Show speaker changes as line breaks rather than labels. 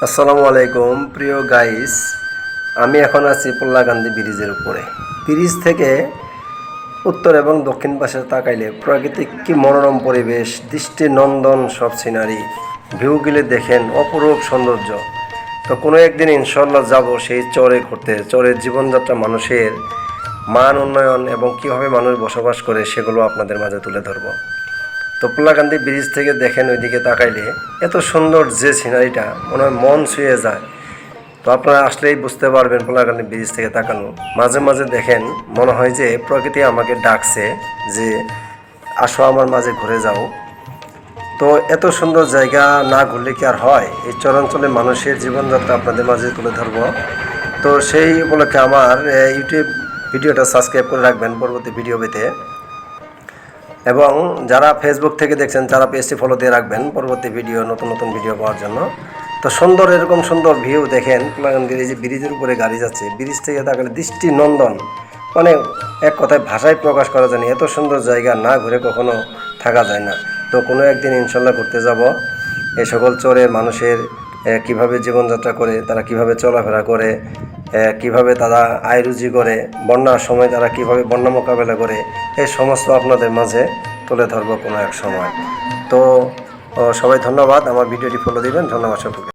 আসসালামু আলাইকুম প্রিয় গাইস, আমি এখন আছি পোল্লাকান্দি ব্রিজের উপরে। ব্রিজ থেকে উত্তর এবং দক্ষিণ পাশে তাকাইলে প্রাকৃতিক কি মনোরম পরিবেশ, দৃষ্টি নন্দন সব সিনারি, ভিউগুলি দেখেন অপরূপ সৌন্দর্য। তো কোনো একদিন ইনশাল্লাহ যাব সেই চরে ঘুরতে। চরের জীবনযাত্রা, মানুষের মান উন্নয়ন এবং কীভাবে মানুষ বসবাস করে সেগুলো আপনাদের মাঝে তুলে ধরবো। তো পোল্লাকান্দি ব্রিজ থেকে দেখেন ওইদিকে তাকাইলে এত সুন্দর যে সিনারিটা মনে হয় মন ছুঁয়ে যায়। তো আপনারা আসলেই বুঝতে পারবেন পোল্লাকান্দি ব্রিজ থেকে তাকানো। মাঝে মাঝে দেখেন মনে হয় যে প্রকৃতি আমাকে ডাকছে যে আসো আমার মাঝে ঘুরে যাও। তো এত সুন্দর জায়গা না ঘুরলে কি আর হয়? এই চরাঞ্চলের মানুষের জীবনযাত্রা আপনাদের মাঝে তুলে ধরবো। তো সেই উপলক্ষে আমার ইউটিউব ভিডিওটা সাবস্ক্রাইব করে রাখবেন পরবর্তী ভিডিও পেতে, এবং যারা ফেসবুক থেকে দেখছেন যারা পেজটি ফলো দিয়ে রাখবেন পরবর্তী ভিডিও, নতুন নতুন ভিডিও পাওয়ার জন্য। তো সুন্দর এরকম সুন্দর ভিউ দেখেন। পোল্লাকান্দির এই যে ব্রিজের উপরে গাড়ি যাচ্ছে, ব্রিজ থেকে তাকালে দৃষ্টি নন্দন, মানে এক কথায় ভাষায় প্রকাশ করা যায় না। এত সুন্দর জায়গা না ঘুরে কখনো থাকা যায় না। তো কোনো একদিন ইনশাল্লাহ ঘুরতে যাব। এই সকল চরে মানুষের কিভাবে জীবনযাত্রা করে, তারা কিভাবে চলাফেরা করে, কিভাবে তারা আয় রুজি করে, বন্যার সময় তারা কিভাবে বন্যা মোকাবেলা করে, এই সমস্ত আপনাদের মাঝে তুলে ধরবো কোনো এক সময়। তো সবাই ধন্যবাদ, আমার ভিডিওটি ফলো দিবেন। ধন্যবাদ সকলকে।